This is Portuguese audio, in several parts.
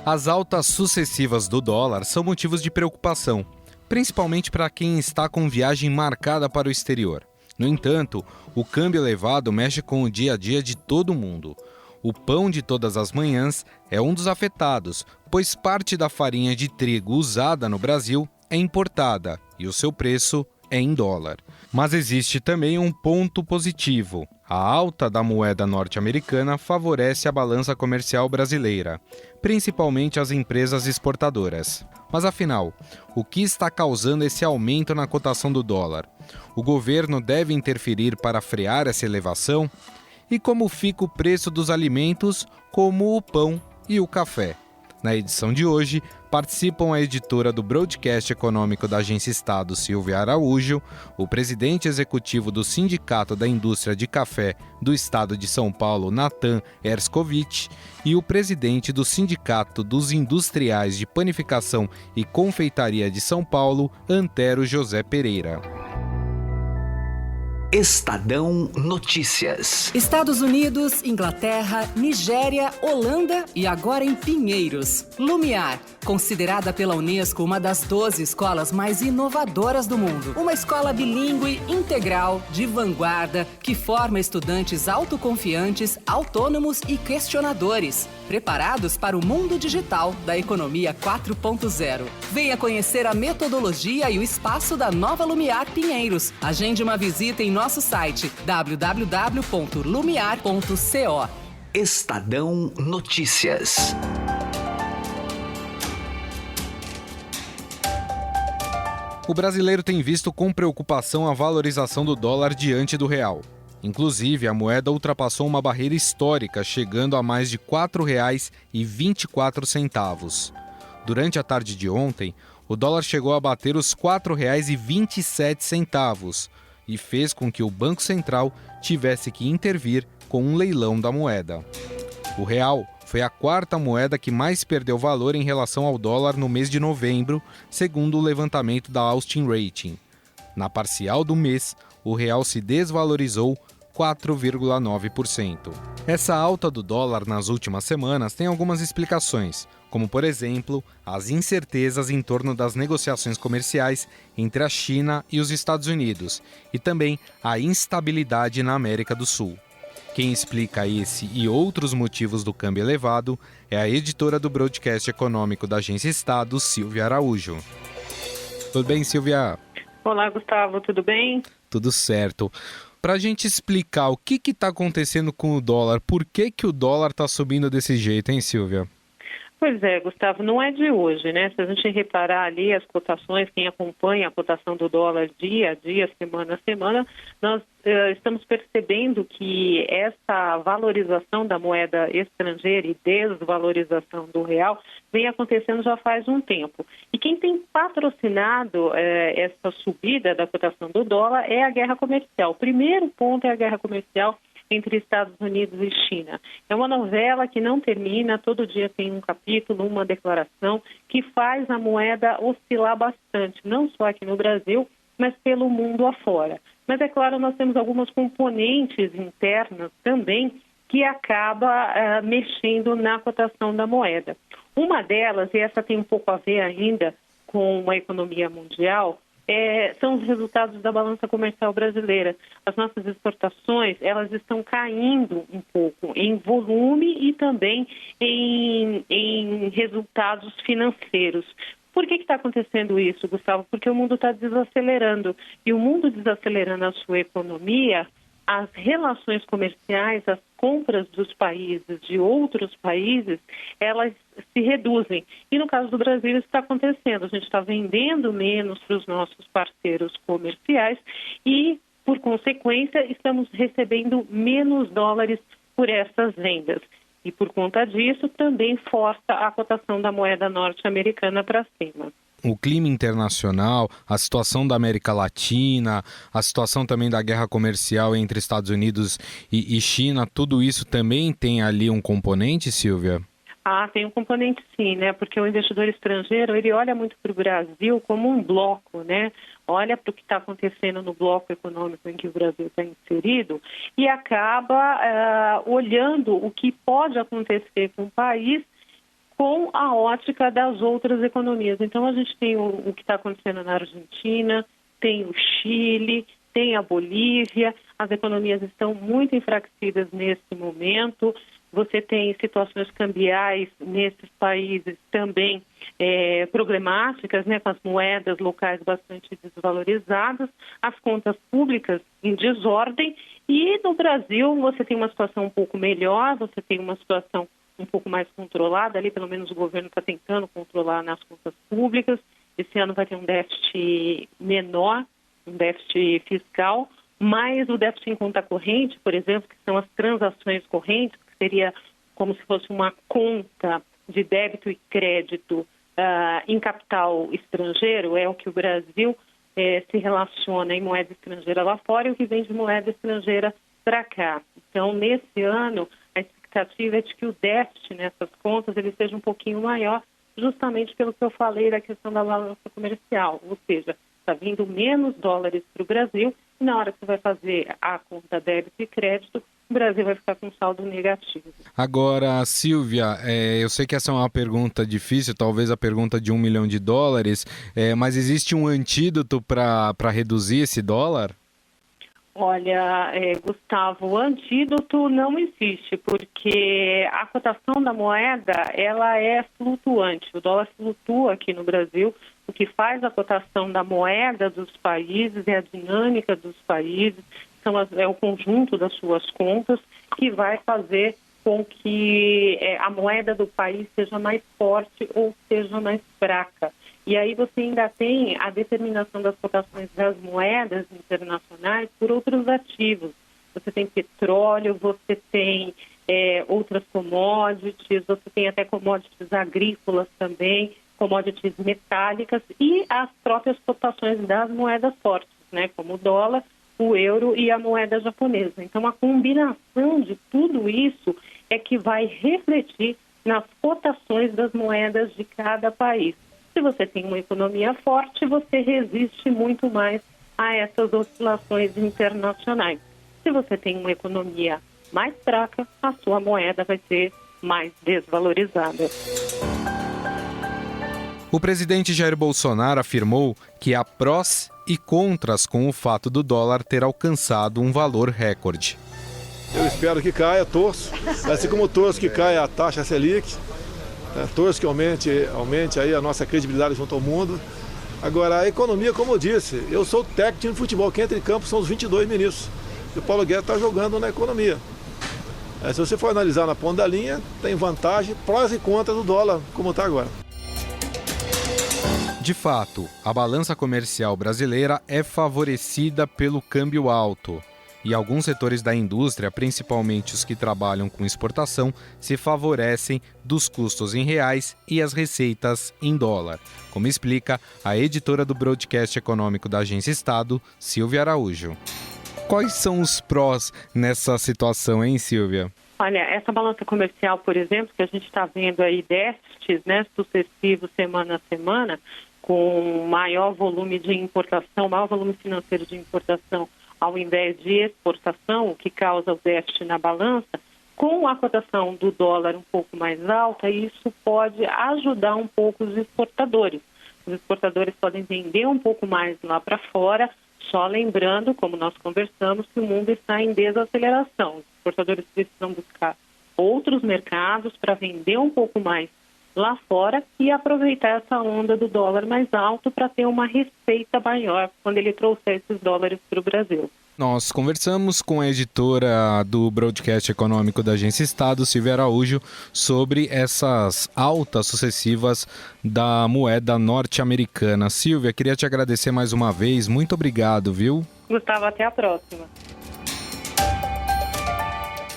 As altas sucessivas do dólar são motivos de preocupação, principalmente para quem está com viagem marcada para o exterior. No entanto, o câmbio elevado mexe com o dia a dia de todo mundo. O pão de todas as manhãs é um dos afetados, pois parte da farinha de trigo usada no Brasil é importada e o seu preço é em dólar. Mas existe também um ponto positivo. A alta da moeda norte-americana favorece a balança comercial brasileira, principalmente as empresas exportadoras. Mas afinal, o que está causando esse aumento na cotação do dólar? O governo deve interferir para frear essa elevação? E como fica o preço dos alimentos, como o pão e o café? Na edição de hoje, participam a editora do Broadcast Econômico da Agência Estado, Silvia Araújo, o presidente executivo do Sindicato da Indústria de Café do Estado de São Paulo, Natan Erskovich, e o presidente do Sindicato dos Industriais de Panificação e Confeitaria de São Paulo, Antero José Pereira. Estadão Notícias. Estados Unidos, Inglaterra, Nigéria, Holanda e agora em Pinheiros. Lumiar, considerada pela Unesco uma das 12 escolas mais inovadoras do mundo. Uma escola bilíngue, integral, de vanguarda, que forma estudantes autoconfiantes, autônomos e questionadores, preparados para o mundo digital da economia 4.0. Venha conhecer a metodologia e o espaço da nova Lumiar Pinheiros. Agende uma visita em nosso site www.lumiar.co. Estadão Notícias. O brasileiro tem visto com preocupação a valorização do dólar diante do real. Inclusive, a moeda ultrapassou uma barreira histórica, chegando a mais de R$ 4,24. Durante a tarde de ontem, o dólar chegou a bater os R$ 4,27 e fez com que o Banco Central tivesse que intervir com um leilão da moeda. O real foi a quarta moeda que mais perdeu valor em relação ao dólar no mês de novembro, segundo o levantamento da Austin Rating. Na parcial do mês, o real se desvalorizou 4,9%. Essa alta do dólar nas últimas semanas tem algumas explicações, como, por exemplo, as incertezas em torno das negociações comerciais entre a China e os Estados Unidos, e também a instabilidade na América do Sul. Quem explica esse e outros motivos do câmbio elevado é a editora do Broadcast Econômico da Agência Estado, Silvia Araújo. Tudo bem, Silvia? Olá, Gustavo, tudo bem? Tudo certo. Para a gente explicar o que está acontecendo com o dólar, por que o dólar está subindo desse jeito, hein, Silvia? Pois é, Gustavo, não é de hoje, né? Se a gente reparar ali as cotações, quem acompanha a cotação do dólar dia a dia, semana a semana, nós estamos percebendo que essa valorização da moeda estrangeira e desvalorização do real vem acontecendo já faz um tempo. E quem tem patrocinado essa subida da cotação do dólar é a guerra comercial. O primeiro ponto é a guerra comercial entre Estados Unidos e China. É uma novela que não termina, todo dia tem um capítulo, uma declaração, que faz a moeda oscilar bastante, não só aqui no Brasil, mas pelo mundo afora. Mas, é claro, nós temos algumas componentes internas também que acaba mexendo na cotação da moeda. Uma delas, e essa tem um pouco a ver ainda com a economia mundial, são os resultados da balança comercial brasileira. As nossas exportações, elas estão caindo um pouco em volume e também em resultados financeiros. Por que está acontecendo isso, Gustavo? Porque o mundo está desacelerando. E o mundo desacelerando a sua economia, as relações comerciais, as compras dos países, de outros países, elas se reduzem. E no caso do Brasil isso está acontecendo. A gente está vendendo menos para os nossos parceiros comerciais e, por consequência, estamos recebendo menos dólares por essas vendas. E, por conta disso, também força a cotação da moeda norte-americana para cima. O clima internacional, a situação da América Latina, a situação também da guerra comercial entre Estados Unidos e China, tudo isso também tem ali um componente, Silvia? Tem um componente sim, né? Porque o investidor estrangeiro, ele olha muito para o Brasil como um bloco, né? Olha para o que está acontecendo no bloco econômico em que o Brasil está inserido e acaba olhando o que pode acontecer com o país com a ótica das outras economias. Então, a gente tem o que está acontecendo na Argentina, tem o Chile, tem a Bolívia, as economias estão muito enfraquecidas nesse momento. Você tem situações cambiais nesses países também problemáticas, né, com as moedas locais bastante desvalorizadas, as contas públicas em desordem, e no Brasil você tem uma situação um pouco melhor, você tem uma situação um pouco mais controlada, ali pelo menos o governo está tentando controlar nas contas públicas. Esse ano vai ter um déficit menor, um déficit fiscal, mas o déficit em conta corrente, por exemplo, que são as transações correntes, que seria como se fosse uma conta de débito e crédito em capital estrangeiro, é o que o Brasil se relaciona em moeda estrangeira lá fora e o que vem de moeda estrangeira para cá. Então, nesse ano, a expectativa é de que o déficit nessas contas ele seja um pouquinho maior, justamente pelo que eu falei da questão da balança comercial, ou seja, está vindo menos dólares para o Brasil e na hora que você vai fazer a conta débito e crédito, o Brasil vai ficar com saldo negativo. Agora, Silvia, eu sei que essa é uma pergunta difícil, talvez a pergunta de $1 milhão, mas existe um antídoto para reduzir esse dólar? Olha, Gustavo, o antídoto não existe, porque a cotação da moeda, ela é flutuante. O dólar flutua aqui no Brasil. O que faz a cotação da moeda dos países é a dinâmica dos países, é o conjunto das suas contas que vai fazer com que a moeda do país seja mais forte ou seja mais fraca. E aí você ainda tem a determinação das cotações das moedas internacionais por outros ativos. Você tem petróleo, você tem outras commodities, você tem até commodities agrícolas também, commodities metálicas e as próprias cotações das moedas fortes, né, como o dólar, o euro e a moeda japonesa. Então, a combinação de tudo isso é que vai refletir nas cotações das moedas de cada país. Se você tem uma economia forte, você resiste muito mais a essas oscilações internacionais. Se você tem uma economia mais fraca, a sua moeda vai ser mais desvalorizada. O presidente Jair Bolsonaro afirmou que há prós e contras com o fato do dólar ter alcançado um valor recorde. Eu espero que caia, torço, assim como torço que caia a taxa Selic, torço que aumente aí a nossa credibilidade junto ao mundo. Agora, a economia, como eu disse, eu sou técnico de futebol, quem entra em campo são os 22 ministros. E o Paulo Guedes está jogando na economia. Se você for analisar na ponta da linha, tem vantagem, prós e contras do dólar, como está agora. De fato, a balança comercial brasileira é favorecida pelo câmbio alto. E alguns setores da indústria, principalmente os que trabalham com exportação, se favorecem dos custos em reais e as receitas em dólar, como explica a editora do Broadcast Econômico da Agência Estado, Silvia Araújo. Quais são os prós nessa situação, hein, Silvia? Olha, essa balança comercial, por exemplo, que a gente está vendo aí déficits, né, sucessivos semana a semana, com maior volume de importação, maior volume financeiro de importação, ao invés de exportação, o que causa o déficit na balança, com a cotação do dólar um pouco mais alta, isso pode ajudar um pouco os exportadores. Os exportadores podem vender um pouco mais lá para fora, só lembrando, como nós conversamos, que o mundo está em desaceleração. Os exportadores precisam buscar outros mercados para vender um pouco mais lá fora e aproveitar essa onda do dólar mais alto para ter uma receita maior quando ele trouxer esses dólares para o Brasil. Nós conversamos com a editora do Broadcast Econômico da Agência Estado, Silvia Araújo, sobre essas altas sucessivas da moeda norte-americana. Silvia, queria te agradecer mais uma vez. Muito obrigado, viu? Gustavo, até a próxima.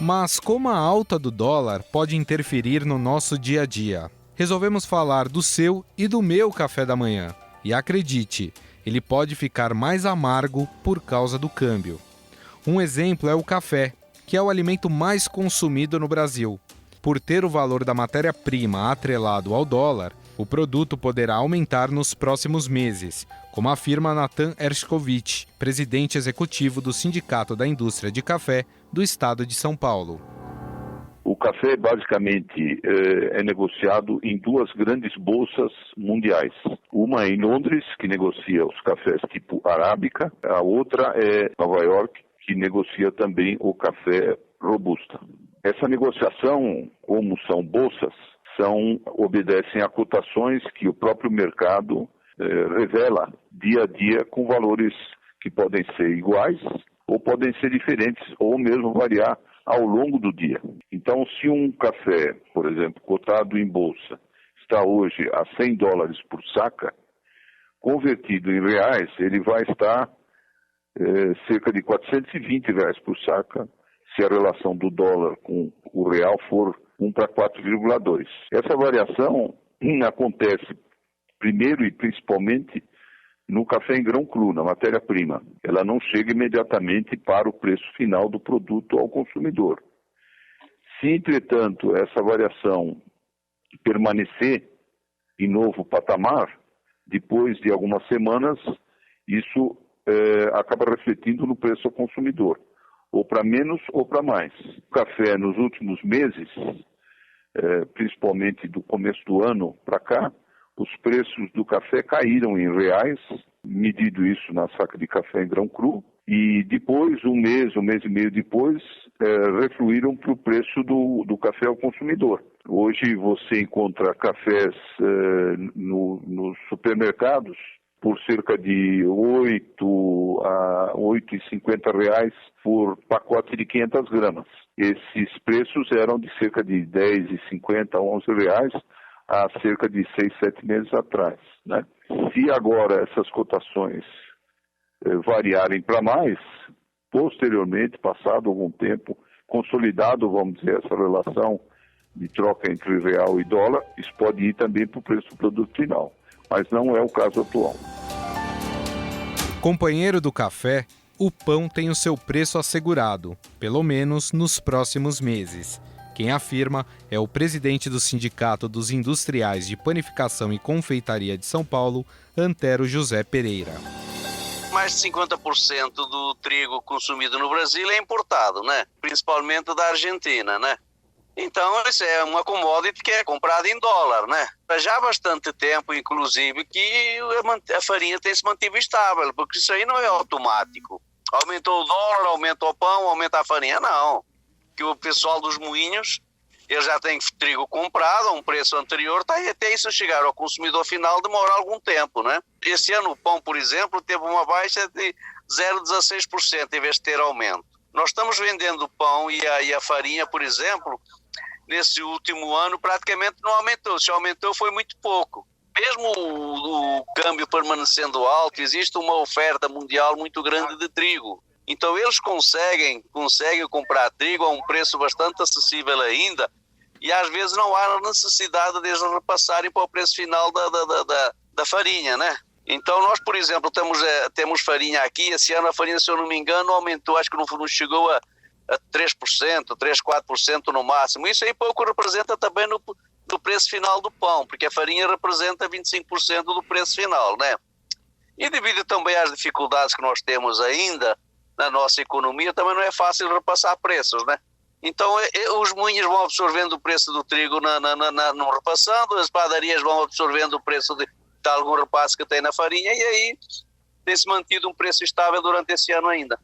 Mas como a alta do dólar pode interferir no nosso dia a dia? Resolvemos falar do seu e do meu café da manhã. E acredite, ele pode ficar mais amargo por causa do câmbio. Um exemplo é o café, que é o alimento mais consumido no Brasil. Por ter o valor da matéria-prima atrelado ao dólar, o produto poderá aumentar nos próximos meses, como afirma Natan Ershkovich, presidente executivo do Sindicato da Indústria de Café do Estado de São Paulo. O café basicamente é negociado em duas grandes bolsas mundiais. Uma é em Londres, que negocia os cafés tipo arábica, a outra é Nova York, que negocia também o café robusta. Essa negociação, como são bolsas, obedecem a cotações que o próprio mercado revela dia a dia com valores que podem ser iguais ou podem ser diferentes ou mesmo variar ao longo do dia. Então, se um café, por exemplo, cotado em bolsa, está hoje a $100 por saca, convertido em reais, ele vai estar cerca de R$420 por saca, se a relação do dólar com o real for 1:4,2. Essa variação acontece primeiro e principalmente no café em grão cru, na matéria-prima. Ela não chega imediatamente para o preço final do produto ao consumidor. Se, entretanto, essa variação permanecer em novo patamar, depois de algumas semanas, isso acaba refletindo no preço ao consumidor, ou para menos ou para mais. O café, nos últimos meses, principalmente do começo do ano para cá, os preços do café caíram em reais, medido isso na saca de café em grão cru, e depois, um mês e meio depois, refluíram para o preço do café ao consumidor. Hoje você encontra cafés nos supermercados por cerca de R$8 a R$8,50 por pacote de 500 gramas. Esses preços eram de cerca de R$10,50 a R$11 há cerca de 6, 7 meses atrás, né? Se agora essas cotações variarem para mais, posteriormente, passado algum tempo, consolidado, vamos dizer, essa relação de troca entre real e dólar, isso pode ir também para o preço do produto final, mas não é o caso atual. Companheiro do café, o pão tem o seu preço assegurado, pelo menos nos próximos meses. Quem afirma é o presidente do Sindicato dos Industriais de Panificação e Confeitaria de São Paulo, Antero José Pereira. Mais de 50% do trigo consumido no Brasil é importado, né? Principalmente da Argentina, né? Então, isso é uma commodity que é comprada em dólar, né? Já há bastante tempo, inclusive, que a farinha tem se mantido estável, porque isso aí não é automático. Aumentou o dólar, aumenta o pão, aumenta a farinha, não. Que o pessoal dos moinhos, eles já têm trigo comprado a um preço anterior, e até isso chegar ao consumidor final demora algum tempo, né? Esse ano o pão, por exemplo, teve uma baixa de 0,16% em vez de ter aumento. Nós estamos vendendo pão e a farinha, por exemplo, nesse último ano praticamente não aumentou. Se aumentou foi muito pouco. Mesmo o câmbio permanecendo alto, existe uma oferta mundial muito grande de trigo. Então eles conseguem comprar trigo a um preço bastante acessível ainda, e às vezes não há necessidade de eles repassarem para o preço final da farinha, né? Então nós, por exemplo, temos farinha aqui. Esse ano a farinha, se eu não me engano, aumentou, acho que não chegou a 3%, 4% no máximo. Isso aí pouco representa também no preço final do pão, porque a farinha representa 25% do preço final, né? E devido também às dificuldades que nós temos ainda na nossa economia, também não é fácil repassar preços, né? Então os moinhos vão absorvendo o preço do trigo não repassando, as padarias vão absorvendo o preço de algum repasse que tem na farinha, e aí tem-se mantido um preço estável durante esse ano ainda.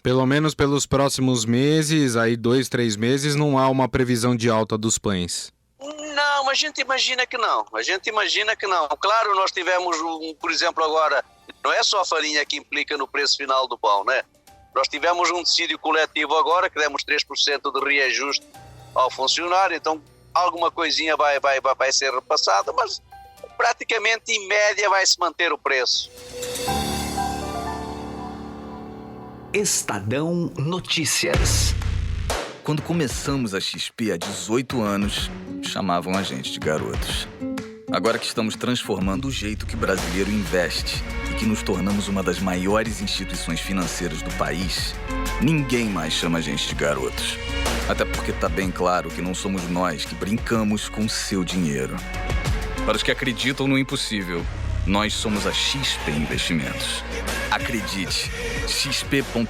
Pelo menos pelos próximos meses, aí 2, 3 meses, não há uma previsão de alta dos pães? Não, a gente imagina que não. Claro, nós tivemos, por exemplo, agora, não é só a farinha que implica no preço final do pão, né? Nós tivemos um dissídio coletivo agora, que demos 3% de reajuste ao funcionário, então alguma coisinha vai ser repassada, mas praticamente em média vai se manter o preço. Estadão Notícias. Quando começamos a XP há 18 anos, chamavam a gente de garotos. Agora que estamos transformando o jeito que o brasileiro investe e que nos tornamos uma das maiores instituições financeiras do país, ninguém mais chama a gente de garotos. Até porque tá bem claro que não somos nós que brincamos com o seu dinheiro. Para os que acreditam no impossível, nós somos a XP Investimentos. Acredite, xp.com.br.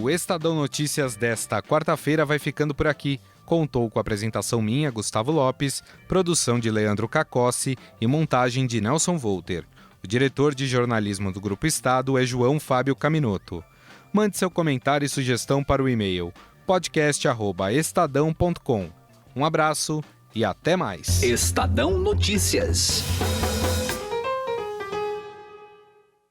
O Estadão Notícias desta quarta-feira vai ficando por aqui. Contou com a apresentação minha, Gustavo Lopes, produção de Leandro Cacossi e montagem de Nelson Volter. O diretor de jornalismo do Grupo Estado é João Fábio Caminoto. Mande seu comentário e sugestão para o e-mail podcast@estadão.com. Um abraço e até mais. Estadão Notícias.